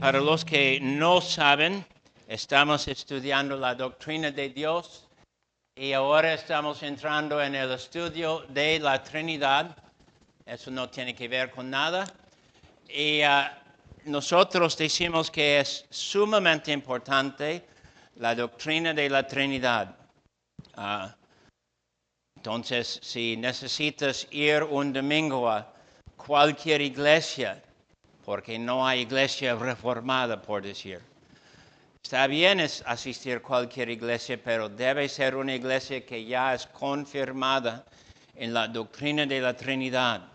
Para los que no saben, estamos estudiando la doctrina de Dios y ahora estamos entrando en el estudio de la Trinidad. Eso no tiene que ver con nada. Y nosotros decimos que es sumamente importante la doctrina de la Trinidad. Entonces, si necesitas ir un domingo a cualquier iglesia, porque no hay iglesia reformada, por decir. Está bien asistir a cualquier iglesia, pero debe ser una iglesia que ya es confirmada en la doctrina de la Trinidad.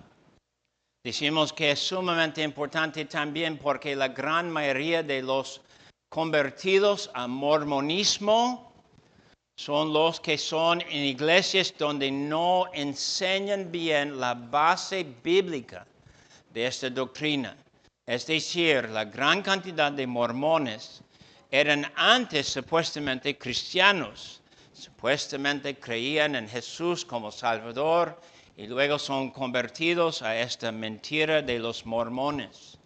Decimos que es sumamente importante también porque la gran mayoría de los convertidos al mormonismo son los que son en iglesias donde no enseñan bien la base bíblica de esta doctrina. Es decir, la gran cantidad de mormones eran antes supuestamente cristianos, supuestamente creían en Jesús como Salvador y luego son convertidos a esta mentira de los mormones.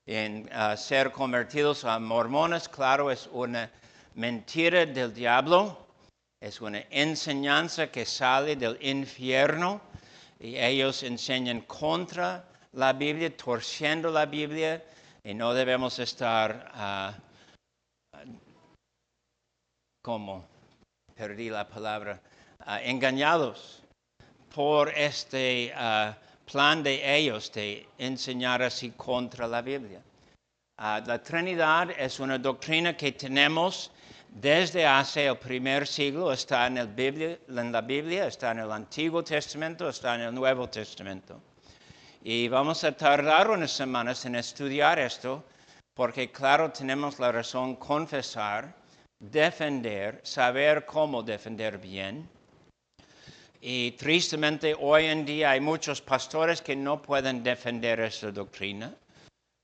En ser convertidos a mormones, claro, es una mentira del diablo, es una enseñanza que sale del infierno y ellos enseñan contra la Biblia, torciendo la Biblia, y no debemos estar, engañados por este plan de ellos de enseñar así contra la Biblia. La Trinidad es una doctrina que tenemos desde hace el primer siglo, está en la Biblia, está en el Antiguo Testamento, está en el Nuevo Testamento. Y vamos a tardar unas semanas en estudiar esto, porque claro, tenemos la razón confesar, defender, saber cómo defender bien. Y tristemente hoy en día hay muchos pastores que no pueden defender esta doctrina.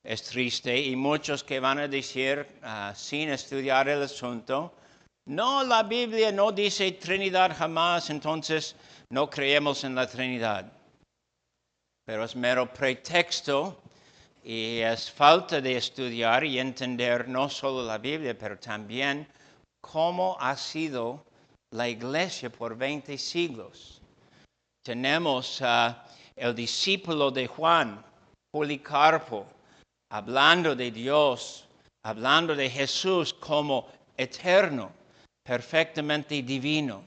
Es triste y muchos que van a decir sin estudiar el asunto, no, la Biblia no dice Trinidad jamás, entonces no creemos en la Trinidad. Pero es mero pretexto y es falta de estudiar y entender no solo la Biblia, pero también cómo ha sido la iglesia por 20 siglos. Tenemos el discípulo de Juan, Policarpo, hablando de Dios, hablando de Jesús como eterno, perfectamente divino.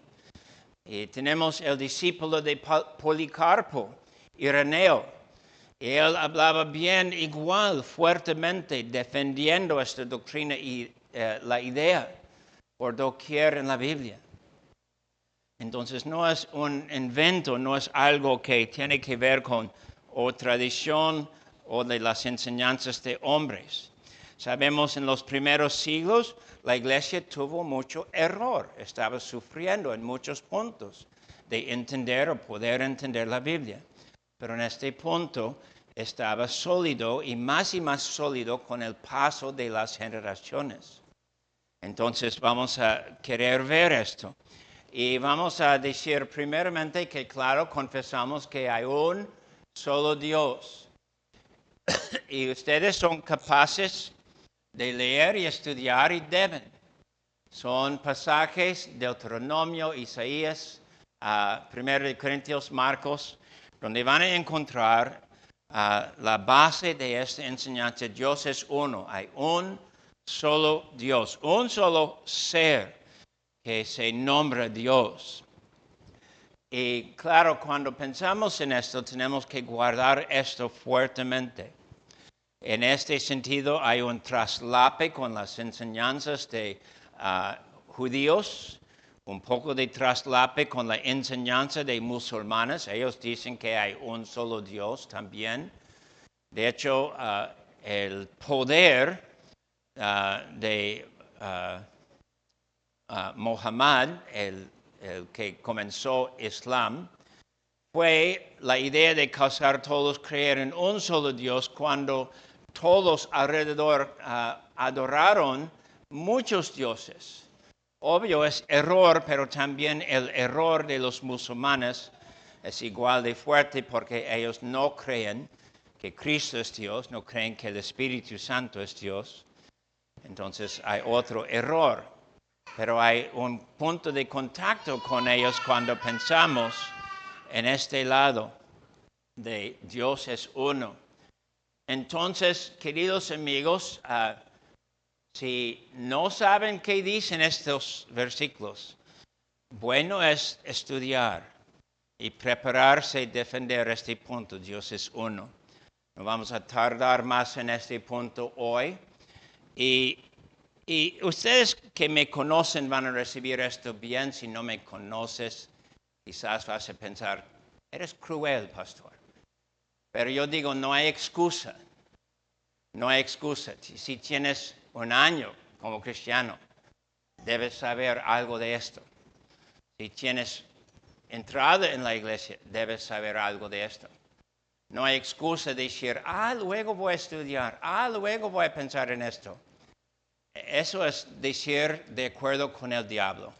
Y tenemos el discípulo de Policarpo, Ireneo. Él hablaba bien igual, fuertemente, defendiendo esta doctrina y la idea por doquier en la Biblia. Entonces no es un invento, no es algo que tiene que ver con o tradición o de las enseñanzas de hombres. Sabemos en los primeros siglos la iglesia tuvo mucho error, estaba sufriendo en muchos puntos de entender o poder entender la Biblia. Pero en este punto estaba sólido y más sólido con el paso de las generaciones. Entonces vamos a querer ver esto. Y vamos a decir primeramente que claro, confesamos que hay un solo Dios. Y ustedes son capaces de leer y estudiar y deben. Son pasajes de Deuteronomio, Isaías, 1 Corintios, Marcos, donde van a encontrar la base de esta enseñanza. Dios es uno, hay un solo Dios, un solo ser que se nombra Dios. Y claro, cuando pensamos en esto, tenemos que guardar esto fuertemente. En este sentido, hay un traslape con las enseñanzas de judíos, un poco de traslape con la enseñanza de musulmanes. Ellos dicen que hay un solo Dios también. De hecho, el poder de Muhammad, el que comenzó Islam, fue la idea de causar todos creer en un solo Dios cuando todos alrededor adoraron muchos dioses. Obvio es error, pero también el error de los musulmanes es igual de fuerte porque ellos no creen que Cristo es Dios, no creen que el Espíritu Santo es Dios. Entonces hay otro error. Pero hay un punto de contacto con ellos cuando pensamos en este lado de Dios es uno. Entonces, queridos amigos, si no saben qué dicen estos versículos, bueno es estudiar y prepararse y defender este punto. Dios es uno. No vamos a tardar más en este punto hoy. Y ustedes que me conocen van a recibir esto bien. Si no me conoces, quizás vas a pensar, eres cruel, pastor. Pero yo digo, no hay excusa. No hay excusa. Si tienes un año como cristiano, debes saber algo de esto. Si tienes entrada en la iglesia, debes saber algo de esto. No hay excusa de decir, luego voy a estudiar, luego voy a pensar en esto. Eso es decir de acuerdo con el diablo.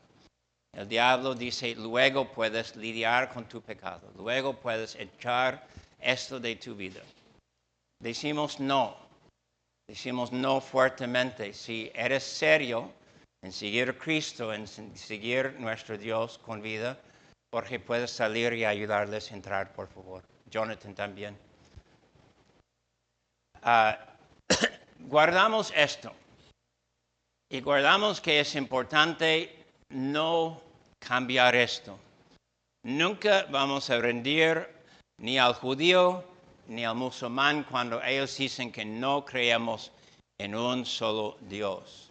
El diablo dice, luego puedes lidiar con tu pecado, luego puedes echar esto de tu vida. Decimos no fuertemente. Si eres serio en seguir a Cristo, en seguir nuestro Dios con vida, Jorge, puedes salir y ayudarles a entrar, por favor. Jonathan también. Guardamos esto. Y guardamos que es importante no cambiar esto. Nunca vamos a rendir ni al judío ni al musulmán cuando ellos dicen que no creemos en un solo Dios.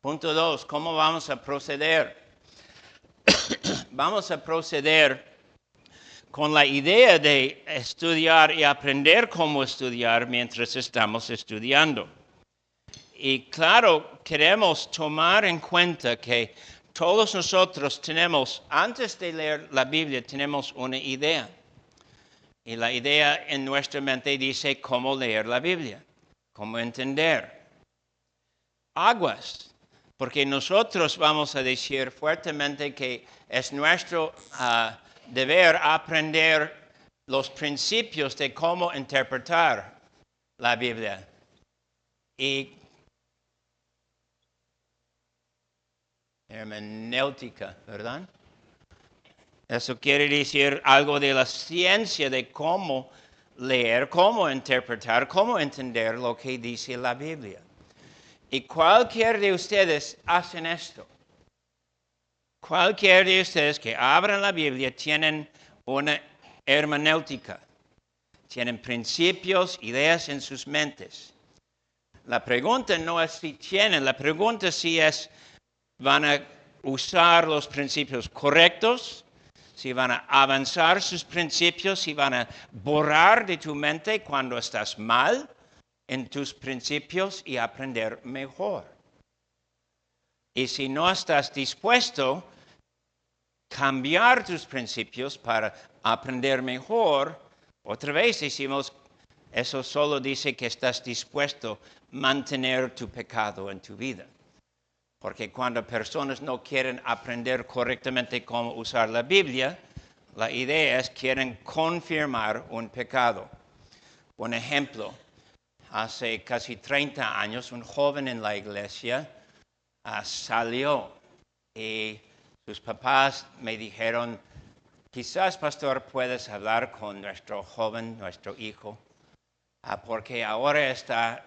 Punto 2, ¿cómo vamos a proceder? Vamos a proceder con la idea de estudiar y aprender cómo estudiar mientras estamos estudiando. Y claro, queremos tomar en cuenta que todos nosotros tenemos, antes de leer la Biblia, tenemos una idea. Y la idea en nuestra mente dice cómo leer la Biblia, cómo entender. Aguas, porque nosotros vamos a decir fuertemente que es nuestro deber aprender los principios de cómo interpretar la Biblia. Y hermenéutica, ¿verdad? Eso quiere decir algo de la ciencia de cómo leer, cómo interpretar, cómo entender lo que dice la Biblia. Y cualquier de ustedes hacen esto. Cualquier de ustedes que abran la Biblia tienen una hermenéutica. Tienen principios, ideas en sus mentes. La pregunta no es si tienen, la pregunta si es, ¿van a usar los principios correctos? Si van a avanzar sus principios, si van a borrar de tu mente cuando estás mal en tus principios y aprender mejor. Y si no estás dispuesto a cambiar tus principios para aprender mejor, otra vez decimos, eso solo dice que estás dispuesto a mantener tu pecado en tu vida. Porque cuando personas no quieren aprender correctamente cómo usar la Biblia, la idea es que quieren confirmar un pecado. Un ejemplo, hace casi 30 años un joven en la iglesia salió y sus papás me dijeron, quizás pastor puedes hablar con nuestro joven, nuestro hijo, porque ahora está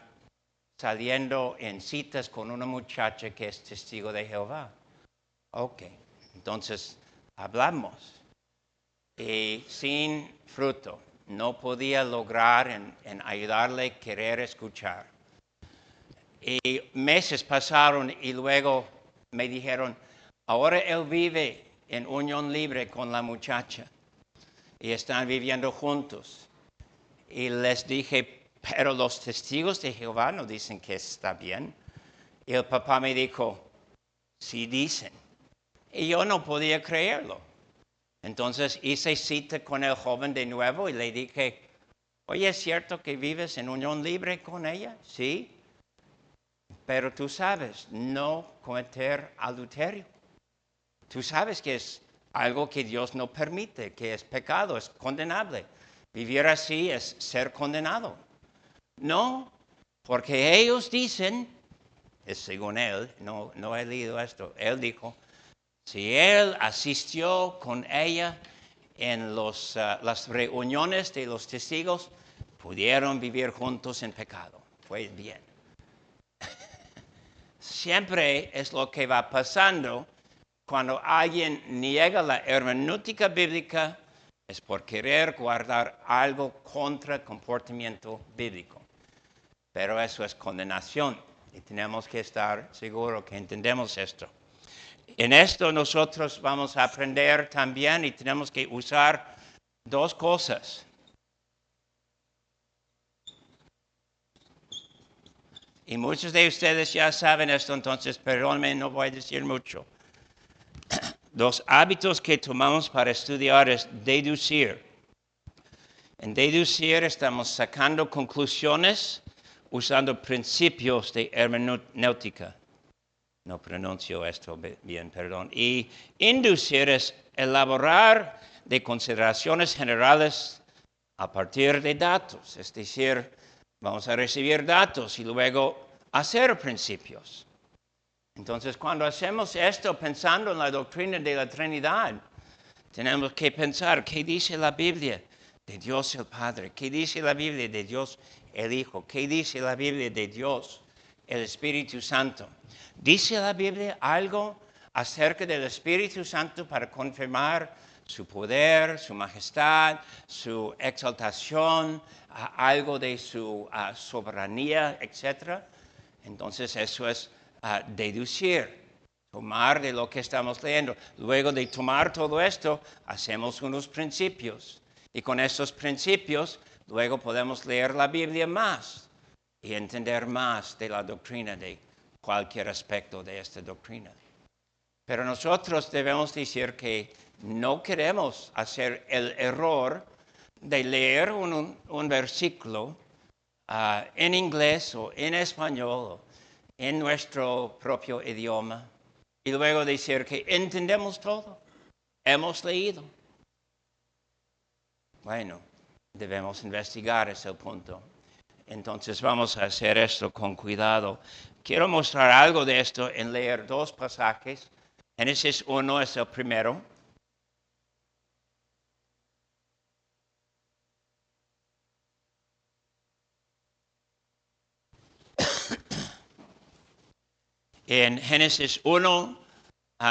saliendo en citas con una muchacha que es testigo de Jehová. Ok, entonces hablamos. Y sin fruto, no podía lograr en ayudarle a querer escuchar. Y meses pasaron y luego me dijeron, ahora él vive en unión libre con la muchacha y están viviendo juntos. Y les dije, pero los testigos de Jehová no dicen que está bien. Y el papá me dijo, sí dicen. Y yo no podía creerlo. Entonces hice cita con el joven de nuevo y le dije, oye, ¿es cierto que vives en unión libre con ella? Sí. Pero tú sabes, no cometer adulterio. Tú sabes que es algo que Dios no permite, que es pecado, es condenable. vivir así es ser condenado. No, porque ellos dicen, es según él, no he leído esto, él dijo, si él asistió con ella en las reuniones de los testigos, pudieron vivir juntos en pecado. Fue bien. Siempre es lo que va pasando cuando alguien niega la hermenéutica bíblica, es por querer guardar algo contra el comportamiento bíblico. Pero eso es condenación y tenemos que estar seguros que entendemos esto. En esto nosotros vamos a aprender también y tenemos que usar dos cosas. Y muchos de ustedes ya saben esto, entonces perdónenme, no voy a decir mucho. Los hábitos que tomamos para estudiar es deducir. En deducir estamos sacando conclusiones usando principios de hermenéutica. No pronuncio esto bien, perdón. Y inducir es elaborar de consideraciones generales a partir de datos. Es decir, vamos a recibir datos y luego hacer principios. Entonces, cuando hacemos esto pensando en la doctrina de la Trinidad, tenemos que pensar, ¿qué dice la Biblia de Dios el Padre? ¿Qué dice la Biblia de Dios el Hijo? ¿Qué dice la Biblia de Dios el Espíritu Santo? ¿Dice la Biblia algo acerca del Espíritu Santo para confirmar su poder, su majestad, su exaltación, algo de su soberanía, etcétera? Entonces eso es deducir, tomar de lo que estamos leyendo. Luego de tomar todo esto, hacemos unos principios. Y con estos principios, luego podemos leer la Biblia más y entender más de la doctrina, de cualquier aspecto de esta doctrina. Pero nosotros debemos decir que no queremos hacer el error de leer un versículo en inglés o en español o en nuestro propio idioma y luego decir que entendemos todo, hemos leído. Bueno, debemos investigar ese punto. Entonces vamos a hacer esto con cuidado. Quiero mostrar algo de esto en leer dos pasajes. Génesis 1 es el primero. En Génesis 1,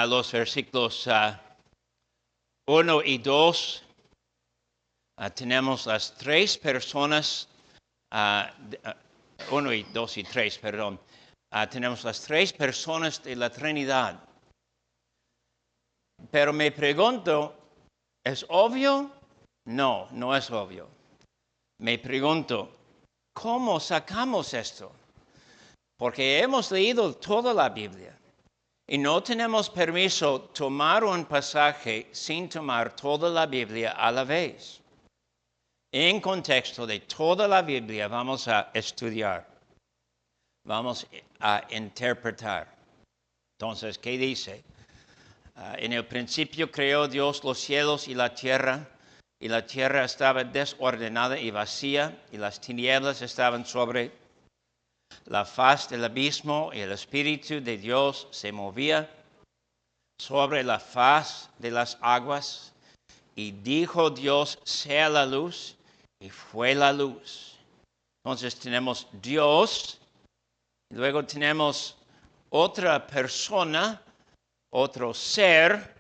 los versículos 1 y 2, tenemos las tres personas, 1 y 2 y 3, perdón. Tenemos las tres personas de la Trinidad. Pero me pregunto, ¿es obvio? No, no es obvio. Me pregunto, ¿cómo sacamos esto? Porque hemos leído toda la Biblia y no tenemos permiso tomar un pasaje sin tomar toda la Biblia a la vez. En contexto de toda la Biblia vamos a estudiar, vamos a interpretar. Entonces, ¿qué dice? En el principio creó Dios los cielos y la tierra estaba desordenada y vacía, y las tinieblas estaban sobre la faz del abismo, y el Espíritu de Dios se movía sobre la faz de las aguas. Y dijo Dios, sea la luz, y fue la luz. Entonces tenemos Dios, y luego tenemos otra persona, otro ser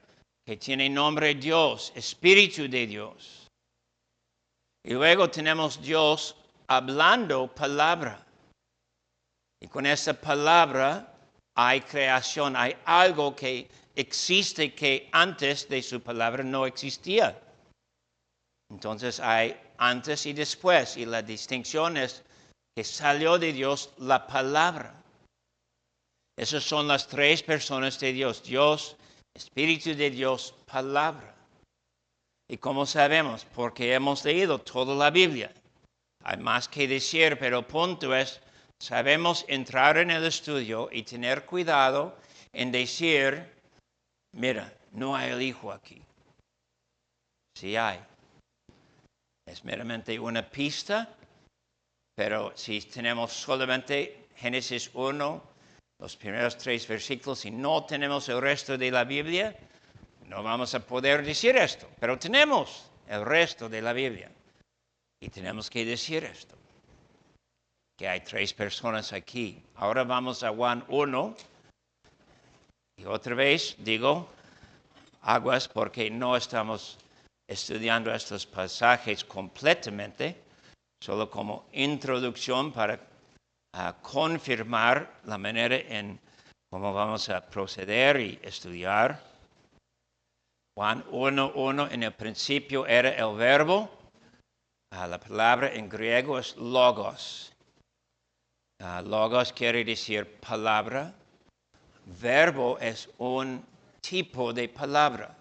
que tiene nombre Dios, Espíritu de Dios. Y luego tenemos Dios hablando palabra. Y con esa palabra hay creación, hay algo que existe que antes de su palabra no existía. Entonces hay antes y después, y la distinción es que salió de Dios la palabra. Esas son las tres personas de Dios, Dios, Espíritu de Dios, palabra. ¿Y cómo sabemos? Porque hemos leído toda la Biblia. Hay más que decir, pero el punto es, sabemos entrar en el estudio y tener cuidado en decir, mira, no hay el Hijo aquí. Sí hay. Es meramente una pista, pero si tenemos solamente Génesis 1, los primeros 3 versículos, y no tenemos el resto de la Biblia, no vamos a poder decir esto. Pero tenemos el resto de la Biblia. Y tenemos que decir esto, que hay 3 personas aquí. Ahora vamos a Juan 1. Y otra vez digo, aguas, porque no estamos estudiando estos pasajes completamente, solo como introducción para confirmar la manera en cómo vamos a proceder y estudiar. Juan 1:1, en el principio era el verbo. La palabra en griego es logos. Logos quiere decir palabra. Verbo es un tipo de palabra.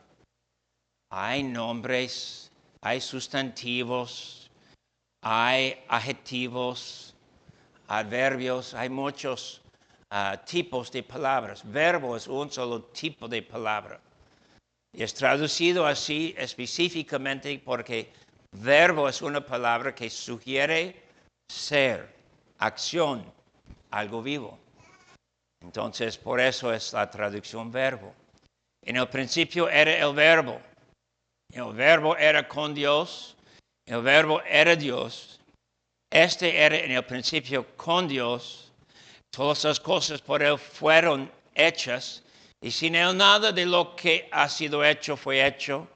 Hay nombres, hay sustantivos, hay adjetivos, adverbios, hay muchos tipos de palabras. Verbo es un solo tipo de palabra. Y es traducido así específicamente porque verbo es una palabra que sugiere ser, acción, algo vivo. Entonces, por eso es la traducción verbo. En el principio era el verbo. El verbo era con Dios. El verbo era Dios. Este era en el principio con Dios. Todas las cosas por Él fueron hechas. Y sin Él nada de lo que ha sido hecho fue hecho.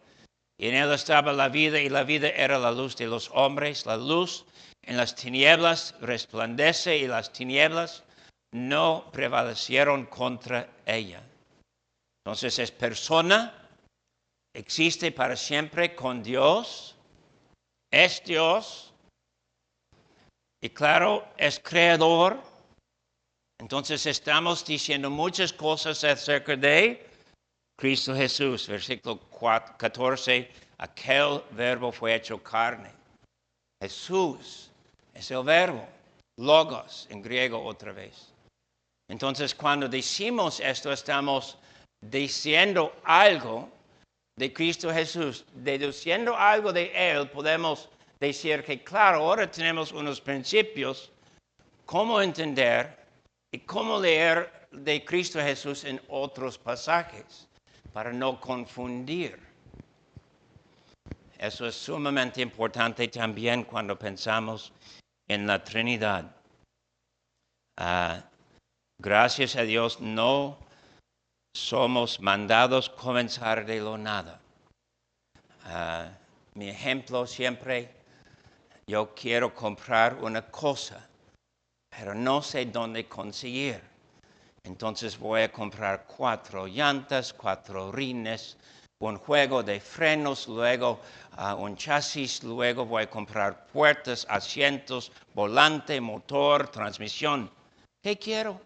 Y en Él estaba la vida y la vida era la luz de los hombres. La luz en las tinieblas resplandece y las tinieblas no prevalecieron contra ella. Entonces es persona, existe para siempre con Dios, es Dios y claro, es creador. Entonces estamos diciendo muchas cosas acerca de Cristo Jesús. Versículo 14, aquel verbo fue hecho carne. Jesús es el verbo, logos en griego otra vez. Entonces, cuando decimos esto, estamos diciendo algo de Cristo Jesús. Deduciendo algo de Él, podemos decir que, claro, ahora tenemos unos principios, cómo entender y cómo leer de Cristo Jesús en otros pasajes, para no confundir. Eso es sumamente importante también cuando pensamos en la Trinidad. Gracias a Dios no somos mandados comenzar de lo nada. Mi ejemplo siempre, yo quiero comprar una cosa, pero no sé dónde conseguir. Entonces voy a comprar 4 llantas, 4 rines, un juego de frenos, luego un chasis, luego voy a comprar puertas, asientos, volante, motor, transmisión. ¿Qué quiero?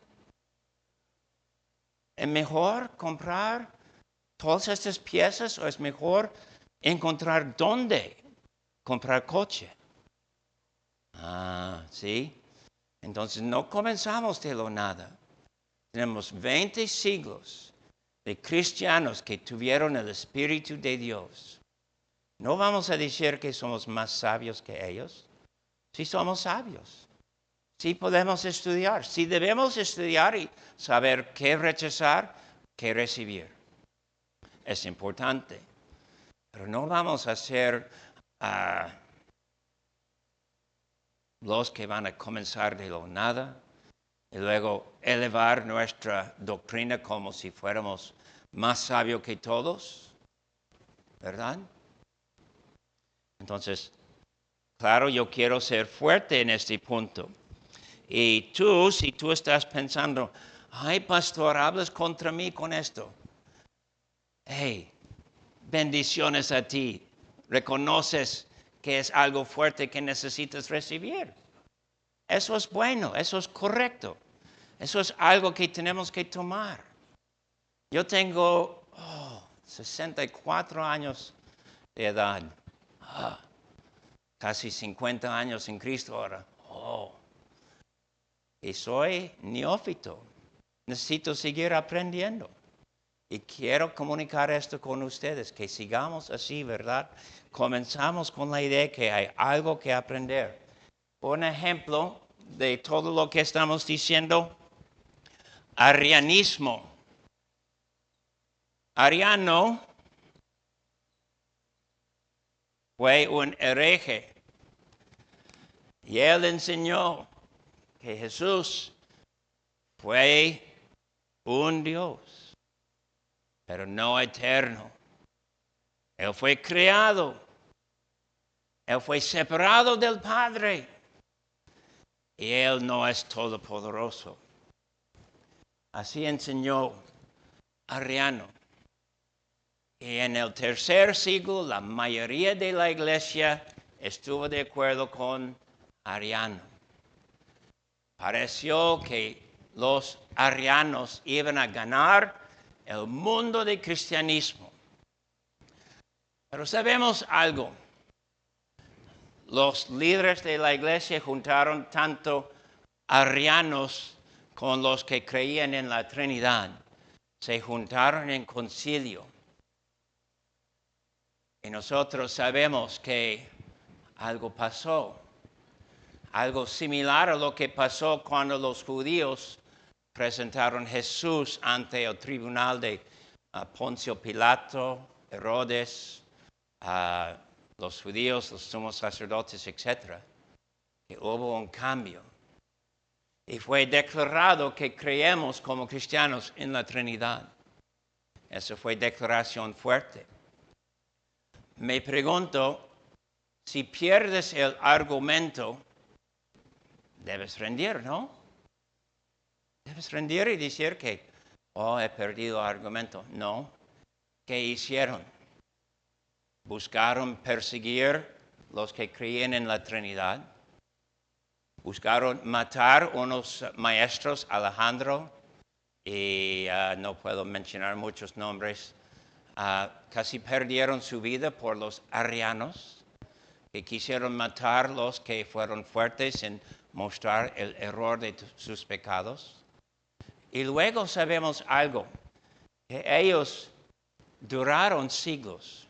¿Es mejor comprar todas estas piezas o es mejor encontrar dónde comprar coche? ¿Sí? Entonces no comenzamos de lo nada. Tenemos 20 siglos de cristianos que tuvieron el Espíritu de Dios. No vamos a decir que somos más sabios que ellos. Sí somos sabios. Sí podemos estudiar. Sí debemos estudiar y saber qué rechazar, qué recibir. Es importante. Pero no vamos a ser los que van a comenzar de lo nada y luego elevar nuestra doctrina como si fuéramos más sabios que todos, ¿verdad? Entonces, claro, yo quiero ser fuerte en este punto. Y tú, si tú estás pensando, ay, pastor, hablas contra mí con esto. Hey, bendiciones a ti. Reconoces que es algo fuerte que necesitas recibir. Eso es bueno, eso es correcto. Eso es algo que tenemos que tomar. Yo tengo 64 años de edad. Casi 50 años en Cristo ahora. Y soy neófito. Necesito seguir aprendiendo. Y quiero comunicar esto con ustedes, que sigamos así, ¿verdad? Comenzamos con la idea que hay algo que aprender. Un ejemplo de todo lo que estamos diciendo, arrianismo. Ariano fue un hereje y él enseñó que Jesús fue un Dios, pero no eterno. Él fue creado, él fue separado del Padre y él no es todopoderoso. Así enseñó Ariano. Y en el tercer siglo la mayoría de la iglesia estuvo de acuerdo con Ariano. Pareció que los arianos iban a ganar el mundo del cristianismo. Pero sabemos algo. Los líderes de la iglesia juntaron tanto arianos con los que creían en la Trinidad. Se juntaron en concilio. Y nosotros sabemos que algo pasó. Algo similar a lo que pasó cuando los judíos presentaron a Jesús ante el tribunal de Poncio Pilato, Herodes, los judíos, los sumos sacerdotes, etc. Que hubo un cambio. Y fue declarado que creemos como cristianos en la Trinidad. Esa fue declaración fuerte. Me pregunto, si pierdes el argumento, debes rendir, ¿no? Debes rendir y decir que, he perdido el argumento. No. ¿Qué hicieron? Buscaron perseguir los que creían en la Trinidad. Buscaron matar unos maestros, Alejandro, y no puedo mencionar muchos nombres. Casi perdieron su vida por los arianos, que quisieron matar los que fueron fuertes en mostrar el error de sus pecados. Y luego sabemos algo, que ellos duraron siglos.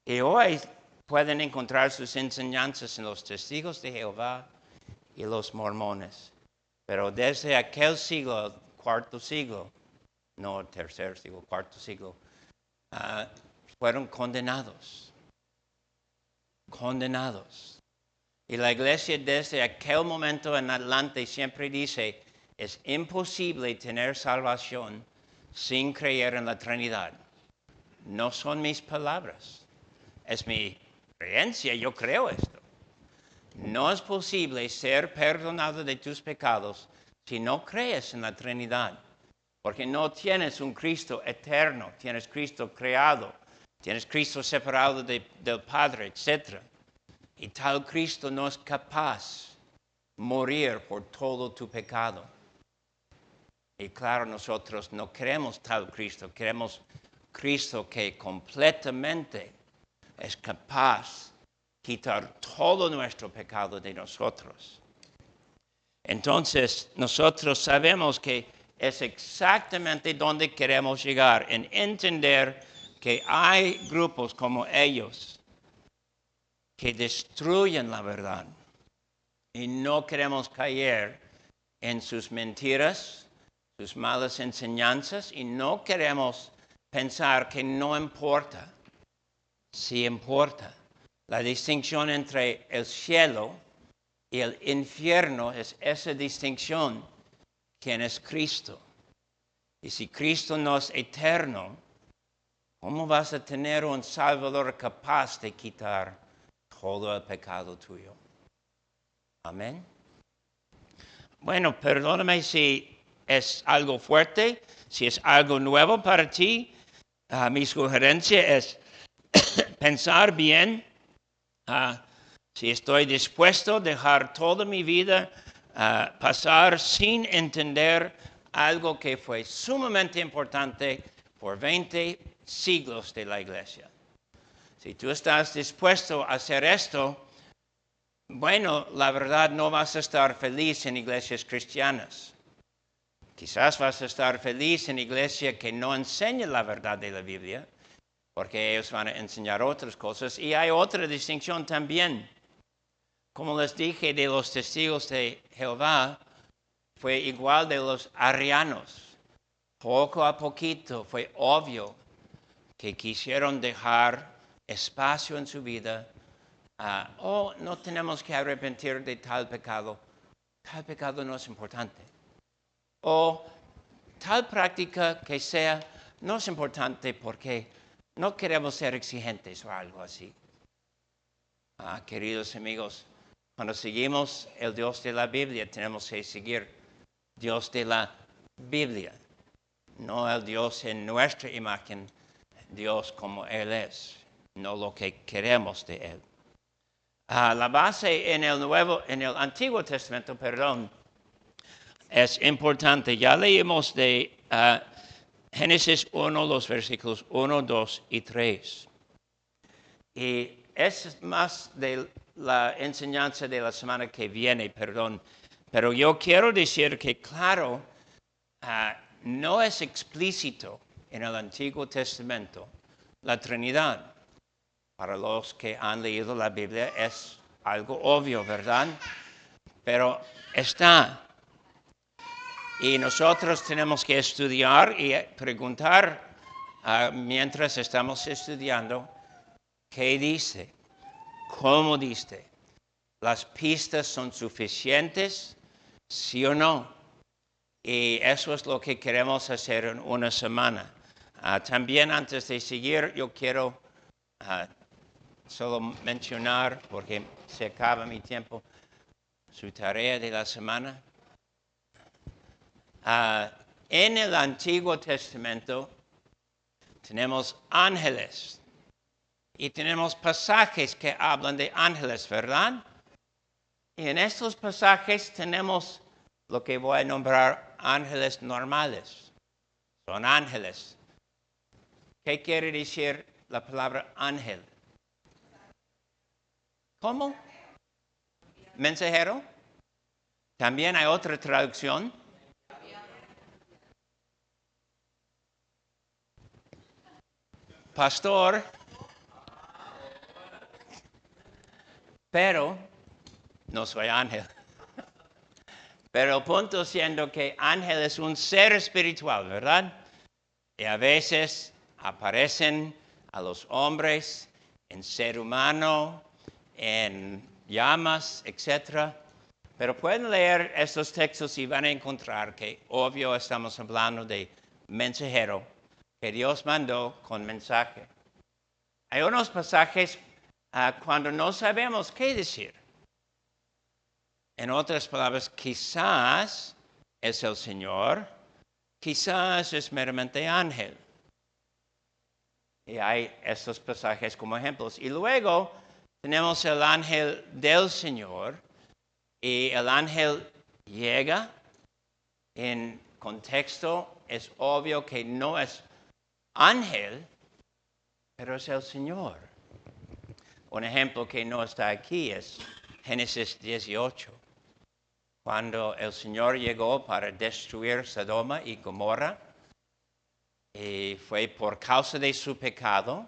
Y hoy pueden encontrar sus enseñanzas en los testigos de Jehová y los mormones. Pero desde aquel siglo, el cuarto siglo, no el tercer siglo, cuarto siglo, fueron condenados. Condenados. Y la iglesia desde aquel momento en adelante siempre dice, es imposible tener salvación sin creer en la Trinidad. No son mis palabras, es mi creencia, yo creo esto. No es posible ser perdonado de tus pecados si no crees en la Trinidad. Porque no tienes un Cristo eterno, tienes Cristo creado, tienes Cristo separado del Padre, etc. Y tal Cristo no es capaz de morir por todo tu pecado. Y claro, nosotros no queremos tal Cristo, queremos Cristo que completamente es capaz de quitar todo nuestro pecado de nosotros. Entonces, nosotros sabemos que es exactamente donde queremos llegar, en entender que hay grupos como ellos que destruyen la verdad y no queremos caer en sus mentiras, sus malas enseñanzas y no queremos pensar que no importa. Sí importa. La distinción entre el cielo y el infierno es esa distinción. ¿Quién es Cristo? Y si Cristo no es eterno, ¿cómo vas a tener un Salvador capaz de quitar todo el pecado tuyo? Amén. Bueno, perdóname si es algo fuerte, si es algo nuevo para ti. Mi sugerencia es pensar bien si estoy dispuesto a dejar toda mi vida pasar sin entender algo que fue sumamente importante por 20 siglos de la iglesia. Si tú estás dispuesto a hacer esto, bueno, la verdad no vas a estar feliz en iglesias cristianas. Quizás vas a estar feliz en iglesia que no enseña la verdad de la Biblia, porque ellos van a enseñar otras cosas. Y hay otra distinción también. Como les dije de los testigos de Jehová, fue igual de los arrianos. Poco a poquito fue obvio que quisieron dejar espacio en su vida. No tenemos que arrepentir de tal pecado. Tal pecado no es importante. O tal práctica que sea no es importante porque no queremos ser exigentes o algo así. Queridos amigos, cuando seguimos el Dios de la Biblia, tenemos que seguir Dios de la Biblia, no el Dios en nuestra imagen, Dios como Él es, no lo que queremos de Él. La base en el Antiguo Testamento, es importante. Ya leímos de Génesis 1, los versículos 1, 2 y 3. Y es más de la enseñanza de la semana que viene, Pero yo quiero decir que, claro, no es explícito en el Antiguo Testamento la Trinidad. Para los que han leído la Biblia es algo obvio, ¿verdad? Pero está. Y nosotros tenemos que estudiar y preguntar mientras estamos estudiando, ¿qué dice? ¿Cómo dice? ¿Las pistas son suficientes? ¿Sí o no? Y eso es lo que queremos hacer en una semana. También antes de seguir, yo quiero solo mencionar, porque se acaba mi tiempo, su tarea de la semana. En el Antiguo Testamento tenemos ángeles y tenemos pasajes que hablan de ángeles, ¿verdad? Y en estos pasajes tenemos lo que voy a nombrar ángeles normales. Son ángeles. ¿Qué quiere decir la palabra ángel? ¿Cómo? ¿Mensajero? También hay otra traducción. Pastor. Pero no soy ángel. Pero el punto siendo que ángel es un ser espiritual, ¿verdad? Y a veces aparecen a los hombres en ser humano, en llamas, etc. Pero pueden leer estos textos y van a encontrar que obvio estamos hablando de mensajero que Dios mandó con mensaje. Hay unos pasajes cuando no sabemos qué decir. En otras palabras, quizás es el Señor, quizás es meramente ángel. Y hay estos pasajes como ejemplos. Y luego tenemos el ángel del Señor. Y el ángel llega. En contexto es obvio que no es ángel, pero es el Señor. Un ejemplo que no está aquí es Génesis 18. Cuando el Señor llegó para destruir Sodoma y Gomorra, y fue por causa de su pecado,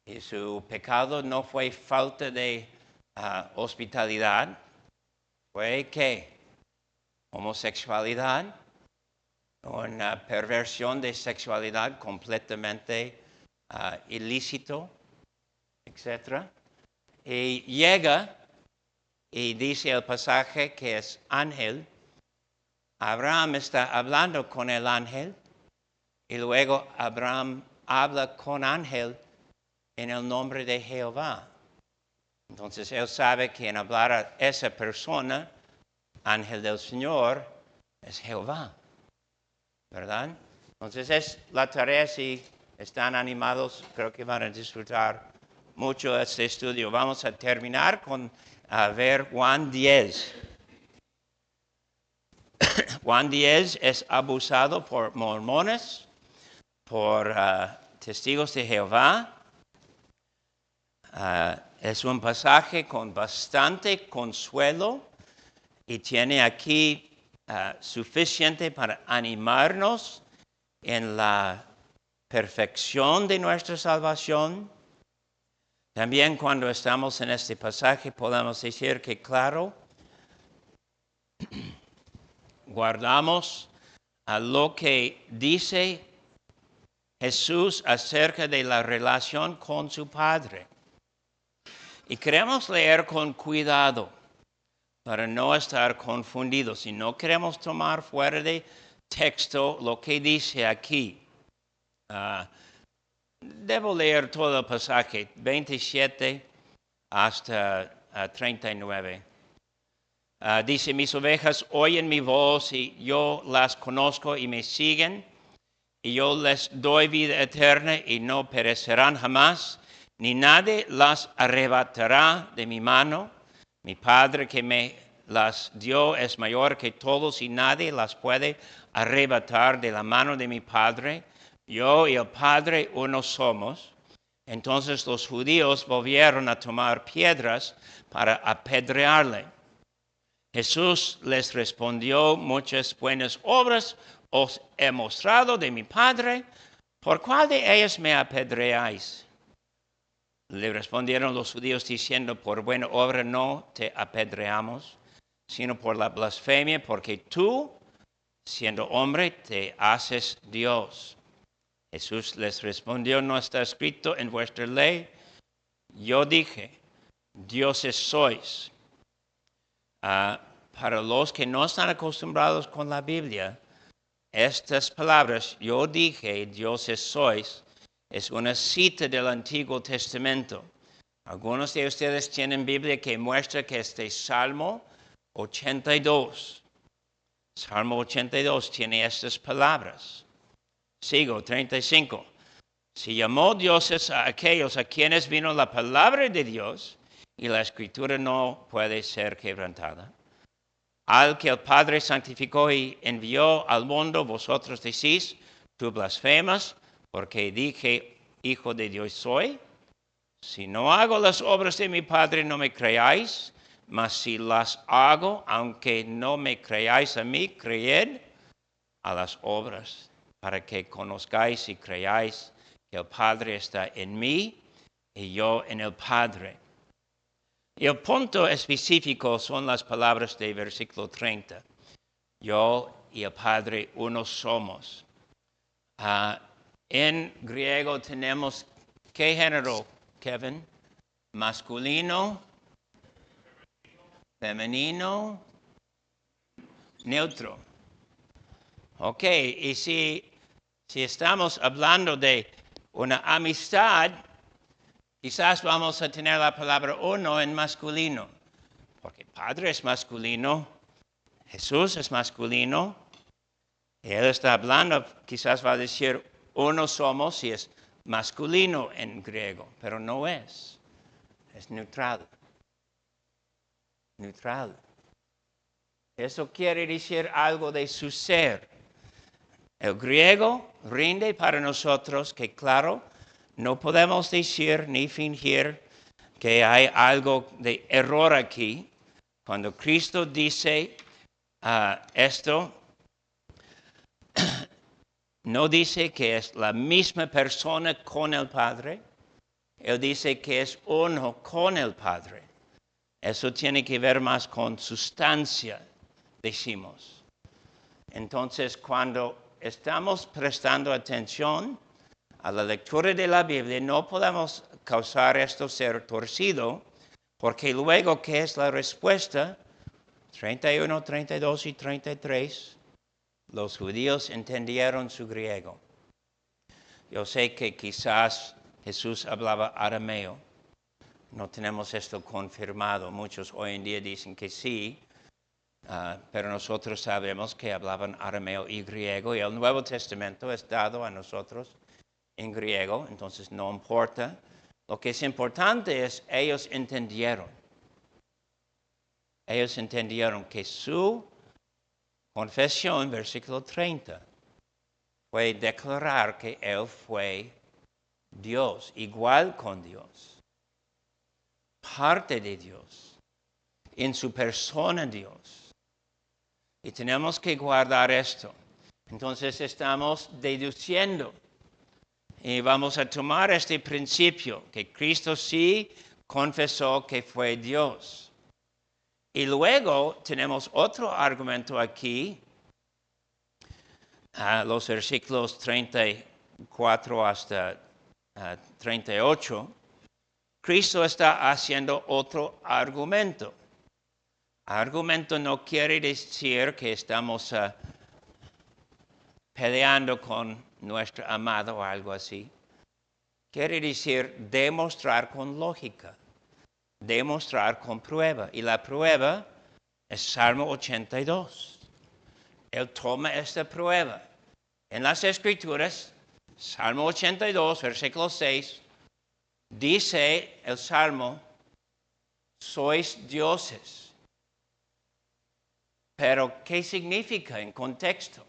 y su pecado no fue falta de hospitalidad, fue ¿qué? Homosexualidad, una perversión de sexualidad completamente ilícito, etc. Y llega y dice el pasaje que es ángel. Abraham está hablando con el ángel y luego Abraham habla con ángel en el nombre de Jehová. Entonces él sabe que en hablar a esa persona, ángel del Señor, es Jehová. ¿Verdad? Entonces es la tarea, si están animados, creo que van a disfrutar mucho este estudio. Vamos a terminar con ver Juan 10. Juan 10 es abusado por mormones, por testigos de Jehová. Es un pasaje con bastante consuelo y tiene aquí suficiente para animarnos en la perfección de nuestra salvación. También cuando estamos en este pasaje podemos decir que, claro, guardamos a lo que dice Jesús acerca de la relación con su Padre. Y queremos leer con cuidado para no estar confundidos. Y no queremos tomar fuera de texto lo que dice aquí. Debo leer todo el pasaje, 27 hasta 39. Dice, mis ovejas oyen mi voz y yo las conozco y me siguen. Y yo les doy vida eterna y no perecerán jamás, ni nadie las arrebatará de mi mano. Mi Padre que me las dio es mayor que todos y nadie las puede arrebatar de la mano de mi Padre. Yo y el Padre uno somos. Entonces los judíos volvieron a tomar piedras para apedrearle. Jesús les respondió, muchas buenas obras os he mostrado de mi Padre, ¿por cuál de ellas me apedreáis? Le respondieron los judíos diciendo, por buena obra no te apedreamos, sino por la blasfemia, porque tú, siendo hombre, te haces Dios. Jesús les respondió, no está escrito en vuestra ley, yo dije, dioses sois. Para los que no están acostumbrados con la Biblia, estas palabras, yo dije, dioses sois, es una cita del Antiguo Testamento. Algunos de ustedes tienen Biblia que muestra que este Salmo 82. Salmo 82 tiene estas palabras. Sigo, 35. Si llamó dioses a aquellos a quienes vino la palabra de Dios y la escritura no puede ser quebrantada. Al que el Padre santificó y envió al mundo, vosotros decís, tú blasfemas, porque dije, hijo de Dios soy. Si no hago las obras de mi Padre, no me creáis, mas si las hago, aunque no me creáis a mí, creed a las obras, para que conozcáis y creáis que el Padre está en mí y yo en el Padre. Y el punto específico son las palabras del versículo 30. Yo y el Padre uno somos. En griego tenemos, ¿qué género, Kevin? Masculino, femenino, neutro. Ok, y si estamos hablando de una amistad, quizás vamos a tener la palabra uno en masculino, porque Padre es masculino, Jesús es masculino, y Él está hablando, quizás va a decir uno somos si es masculino en griego, pero no es neutral. Neutral. Eso quiere decir algo de su ser. El griego rinde para nosotros que, claro, no podemos decir ni fingir que hay algo de error aquí. Cuando Cristo dice esto, no dice que es la misma persona con el Padre. Él dice que es uno con el Padre. Eso tiene que ver más con sustancia, decimos. Entonces, cuando estamos prestando atención a la lectura de la Biblia, no podemos causar esto ser torcido, porque luego, ¿qué es la respuesta? 31, 32 y 33, los judíos entendieron su griego. Yo sé que quizás Jesús hablaba arameo. No tenemos esto confirmado. Muchos hoy en día dicen que sí, pero nosotros sabemos que hablaban arameo y griego, y el Nuevo Testamento es dado a nosotros en griego, entonces no importa. Lo que es importante es ellos entendieron. Ellos entendieron que su confesión, versículo 30, fue declarar que Él fue Dios, igual con Dios, parte de Dios, en su persona Dios. Y tenemos que guardar esto. Entonces estamos deduciendo. Y vamos a tomar este principio, que Cristo sí confesó que fue Dios. Y luego tenemos otro argumento aquí, los versículos 34 hasta 38. Cristo está haciendo otro argumento. Argumento no quiere decir que estamos peleando con nuestro amado o algo así. Quiere decir demostrar con lógica, demostrar con prueba. Y la prueba es Salmo 82. Él toma esta prueba. En las Escrituras, Salmo 82, versículo 6, dice el Salmo, sois dioses. Pero, ¿qué significa en contexto?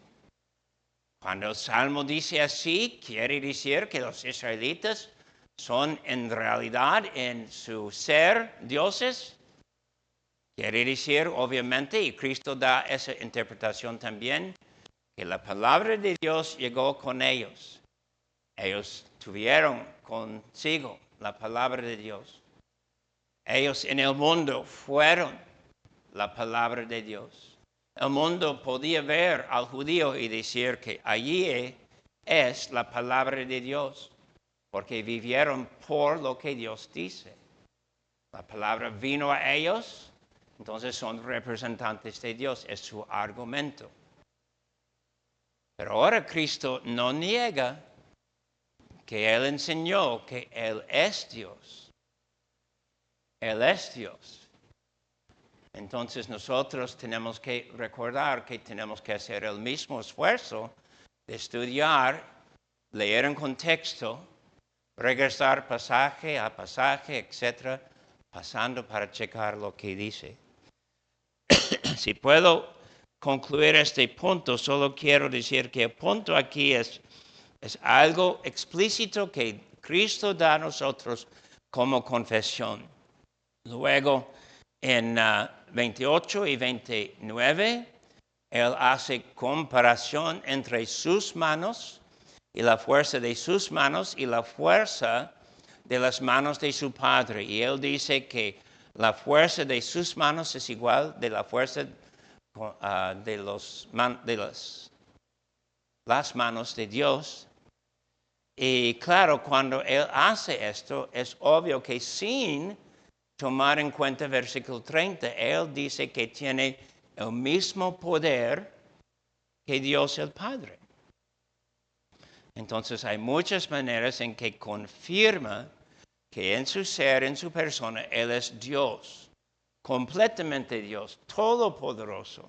Cuando el Salmo dice así, quiere decir que los israelitas son en realidad en su ser dioses. Quiere decir, obviamente, y Cristo da esa interpretación también, que la palabra de Dios llegó con ellos. Ellos tuvieron consigo la palabra de Dios. Ellos en el mundo fueron la palabra de Dios. El mundo podía ver al judío y decir que allí es la palabra de Dios, porque vivieron por lo que Dios dice. La palabra vino a ellos, entonces son representantes de Dios, es su argumento. Pero ahora Cristo no niega que Él enseñó que Él es Dios. Él es Dios. Entonces nosotros tenemos que recordar que tenemos que hacer el mismo esfuerzo de estudiar, leer en contexto, regresar pasaje a pasaje, etc., pasando para checar lo que dice. Si puedo concluir este punto, solo quiero decir que el punto aquí es algo explícito que Cristo da a nosotros como confesión. Luego, en 28 y 29, Él hace comparación entre sus manos y la fuerza de sus manos y la fuerza de las manos de su Padre. Y Él dice que la fuerza de sus manos es igual de la fuerza de las manos de Dios. Y claro, cuando Él hace esto, es obvio que sin tomar en cuenta versículo 30, Él dice que tiene el mismo poder que Dios el Padre. Entonces hay muchas maneras en que confirma que en su ser, en su persona, Él es Dios, completamente Dios, todopoderoso.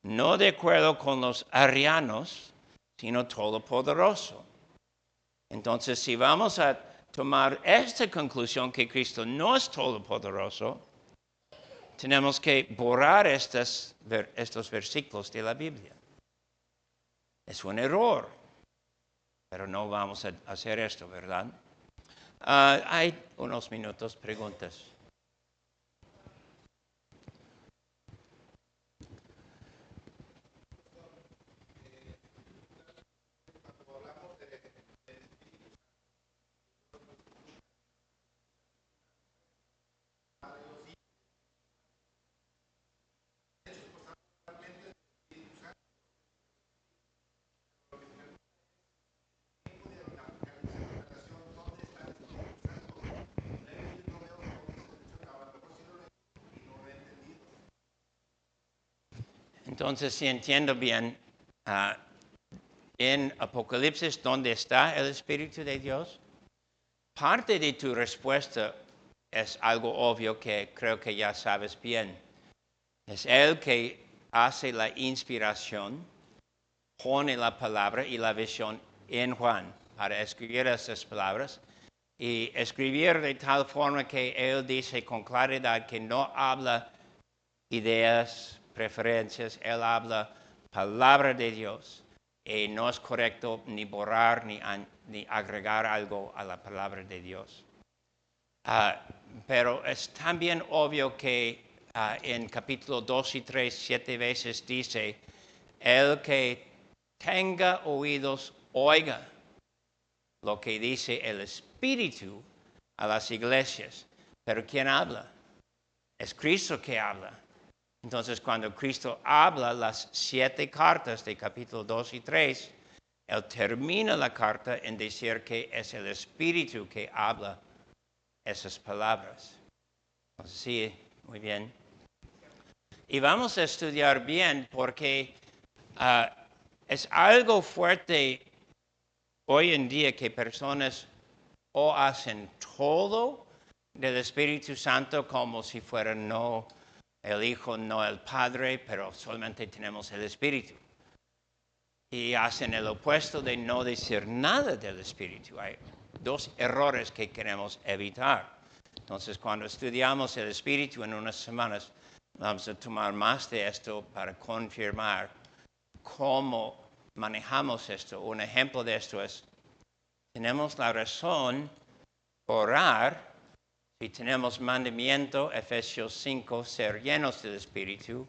No de acuerdo con los arianos, sino todopoderoso. Entonces, si vamos a tomar esta conclusión que Cristo no es todopoderoso, tenemos que borrar estos versículos de la Biblia. Es un error, pero no vamos a hacer esto, ¿verdad? Hay unos minutos, preguntas. Entonces, si entiendo bien, en Apocalipsis, ¿dónde está el Espíritu de Dios? Parte de tu respuesta es algo obvio que creo que ya sabes bien. Es Él que hace la inspiración, pone la palabra y la visión en Juan para escribir esas palabras y escribir de tal forma que Él dice con claridad que no habla ideas, preferencias, Él habla palabra de Dios. Y no es correcto ni borrar ni agregar algo a la palabra de Dios. Pero es también obvio que en capítulo 2 y 3, 7 veces dice, el que tenga oídos, oiga lo que dice el Espíritu a las iglesias. Pero ¿quién habla? Es Cristo que habla. Entonces, cuando Cristo habla las 7 cartas de capítulo 2 y 3, Él termina la carta en decir que es el Espíritu que habla esas palabras. Entonces, sí, muy bien. Y vamos a estudiar bien porque es algo fuerte hoy en día que personas o hacen todo del Espíritu Santo como si fuera no el Hijo, no el Padre, pero solamente tenemos el Espíritu. Y hacen el opuesto de no decir nada del Espíritu. Hay 2 errores que queremos evitar. Entonces, cuando estudiamos el Espíritu en unas semanas, vamos a tomar más de esto para confirmar cómo manejamos esto. Un ejemplo de esto es, tenemos la razón orar si tenemos mandamiento, Efesios 5, ser llenos del Espíritu.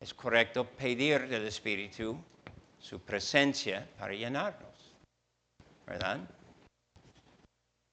Es correcto pedir del Espíritu su presencia para llenarnos, ¿verdad?